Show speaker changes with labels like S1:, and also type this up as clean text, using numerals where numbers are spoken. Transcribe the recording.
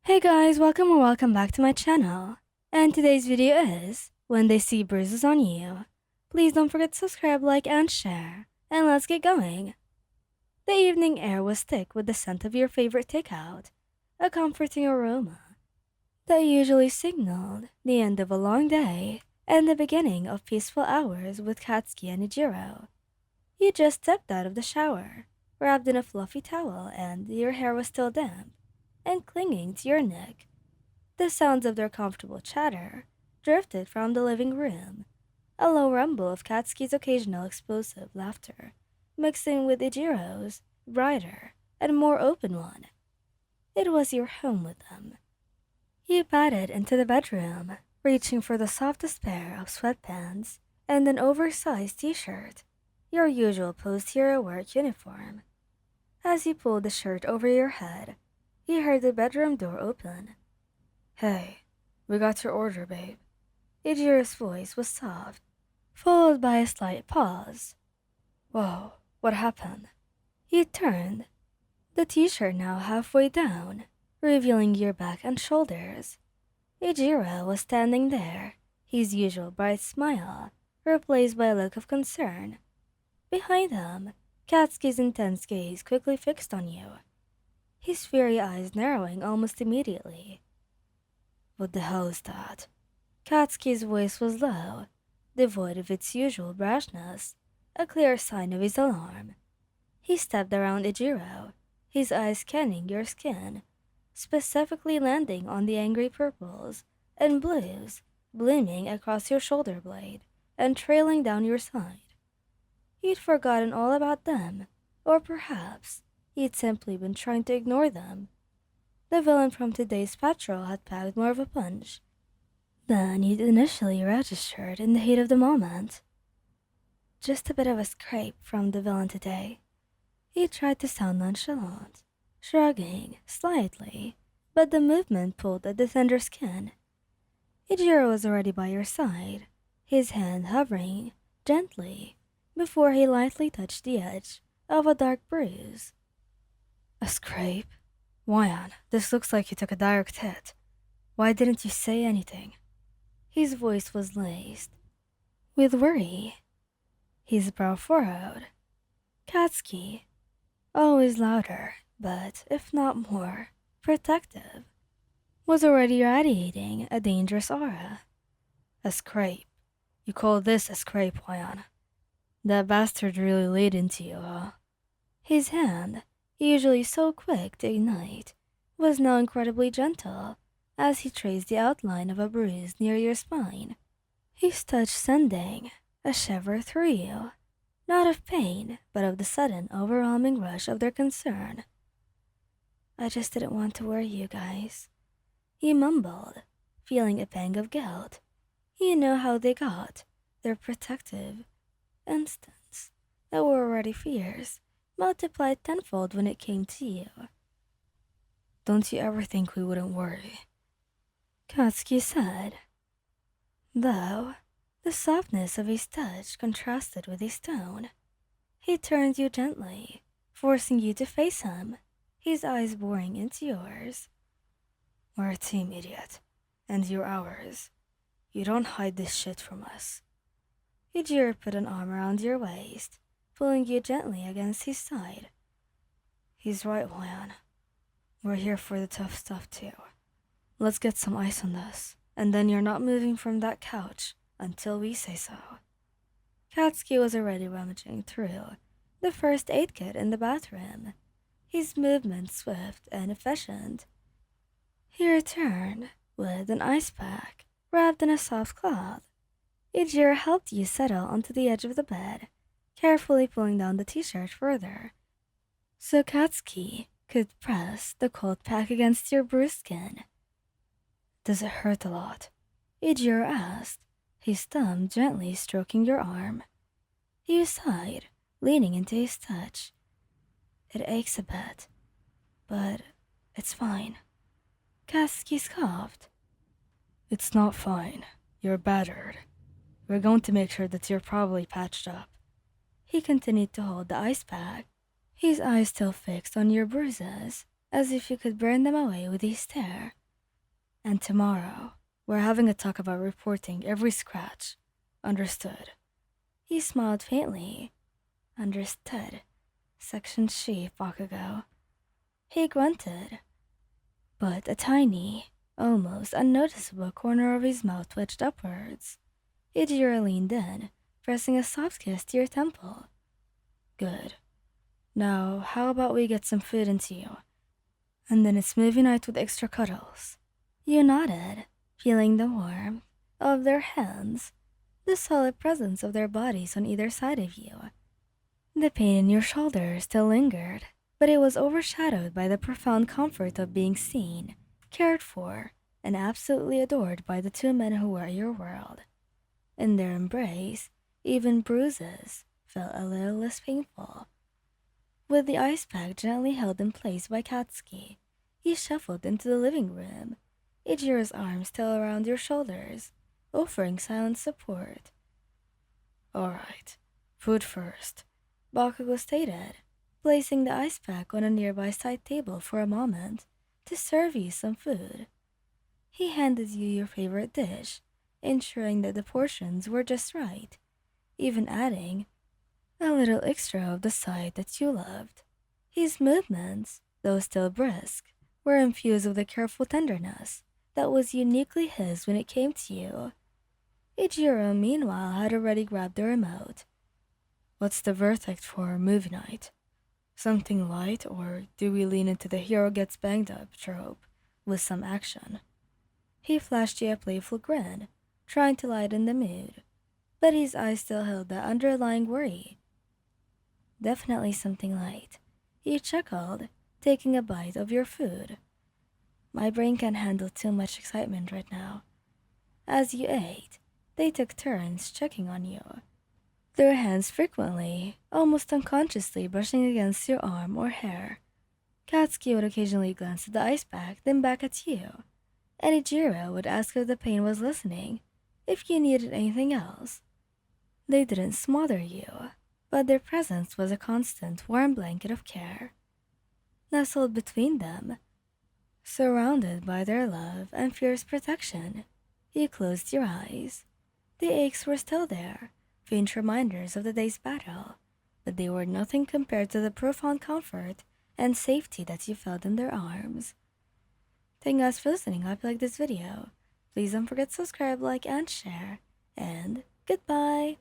S1: Hey guys, welcome or welcome back to my channel. And today's video is, when they see bruises on you. Please don't forget to subscribe, like, and share. And let's get going. The evening air was thick with the scent of your favorite takeout, a comforting aroma that usually signaled the end of a long day and the beginning of peaceful hours with Katsuki and Ijiro. You just stepped out of the shower, wrapped in a fluffy towel, and your hair was still damp and clinging to your neck. The sounds of their comfortable chatter drifted from the living room, a low rumble of Katsuki's occasional explosive laughter, mixing with Ijiro's brighter and more open one. It was your home with them. You padded into the bedroom, reaching for the softest pair of sweatpants and an oversized t-shirt, your usual post-hero work uniform. As you pulled the shirt over your head, you heard the bedroom door open. "Hey, we got your order, babe." Ijiro's voice was soft, followed by a slight pause. "Whoa, what happened?" You turned, the t-shirt now halfway down, revealing your back and shoulders. Ijiro was standing there, his usual bright smile replaced by a look of concern. Behind him, Katsuki's intense gaze quickly fixed on you, his fiery eyes narrowing almost immediately. "What the hell is that?" Katsuki's voice was low, devoid of its usual brashness, a clear sign of his alarm. He stepped around Ijiro, his eyes scanning your skin, specifically landing on the angry purples and blues blooming across your shoulder blade and trailing down your side. You'd forgotten all about them, or perhaps you'd simply been trying to ignore them. The villain from today's patrol had packed more of a punch than you'd initially registered in the heat of the moment. Just a bit of a scrape from the villain today. He tried to sound nonchalant, shrugging slightly, but the movement pulled at the tender skin. Ijiro was already by your side, his hand hovering gently before he lightly touched the edge of a dark bruise. "A scrape? Wyan, this looks like you took a direct hit. Why didn't you say anything?" His voice was laced with worry, his brow furrowed. Katsuki, always louder, but if not more protective, was already radiating a dangerous aura. "A scrape? You call this a scrape, Wyan? That bastard really laid into you, huh?" His hand, usually so quick to ignite, was now incredibly gentle as he traced the outline of a bruise near your spine. His touch sending a shiver through you, not of pain, but of the sudden overwhelming rush of their concern. "I just didn't want to worry you guys," he mumbled, feeling a pang of guilt. You know how they got their protective instincts that were already fierce, multiplied tenfold when it came to you. "Don't you ever think we wouldn't worry?" Katsuki said, though the softness of his touch contrasted with his tone. He turned you gently, forcing you to face him, his eyes boring into yours. "We're a team, idiot, and you're ours. You don't hide this shit from us." Ijiro put an arm around your waist, pulling you gently against his side. "He's right, Wyan. We're here for the tough stuff too. Let's get some ice on this, and then you're not moving from that couch until we say so." Katsuki was already rummaging through the first aid kit in the bathroom, his movements swift and efficient. He returned with an ice pack wrapped in a soft cloth. Ijiro helped you settle onto the edge of the bed, carefully pulling down the t-shirt further, so Katsuki could press the cold pack against your bruised skin. "Does it hurt a lot?" Ijiro asked, his thumb gently stroking your arm. You sighed, leaning into his touch. "It aches a bit, but it's fine." Katsuki scoffed. "It's not fine. You're battered. We're going to make sure that you're properly patched up." He continued to hold the ice pack, his eyes still fixed on your bruises, as if you could burn them away with his stare. And tomorrow, we're having a talk about reporting every scratch. Understood? He smiled faintly. Understood. Section She, Bakugo. He grunted, but a tiny, almost unnoticeable corner of his mouth twitched upwards. Ijiro leaned in, pressing a soft kiss to your temple. Good. Now, how about we get some food into you? And then it's movie night with extra cuddles. You nodded, feeling the warmth of their hands, the solid presence of their bodies on either side of you. The pain in your shoulder still lingered, but it was overshadowed by the profound comfort of being seen, cared for, and absolutely adored by the two men who were your world. In their embrace, even bruises felt a little less painful. With the ice pack gently held in place by Katsuki, he shuffled into the living room, Ichiro's arms still around your shoulders, offering silent support. All right, food first, Bakugo stated, placing the ice pack on a nearby side table for a moment to serve you some food. He handed you your favorite dish, ensuring that the portions were just right, even adding a little extra of the side that you loved. His movements, though still brisk, were infused with a careful tenderness that was uniquely his when it came to you. Ichiro, meanwhile, had already grabbed the remote. What's the verdict for movie night? Something light, or do we lean into the hero gets banged up trope with some action? He flashed you a playful grin, trying to lighten the mood, but his eyes still held that underlying worry. Definitely something light. He chuckled, taking a bite of your food. My brain can't handle too much excitement right now. As you ate, they took turns checking on you, their hands frequently, almost unconsciously brushing against your arm or hair. Katsuki would occasionally glance at the ice pack, then back at you, and Ijiro would ask if the pain was listening, if you needed anything else. They didn't smother you, but their presence was a constant warm blanket of care. Nestled between them, surrounded by their love and fierce protection, you closed your eyes. The aches were still there, faint reminders of the day's battle, but they were nothing compared to the profound comfort and safety that you felt in their arms. Thank you guys for listening. I hope you liked this video. Please don't forget to subscribe, like, and share. And goodbye!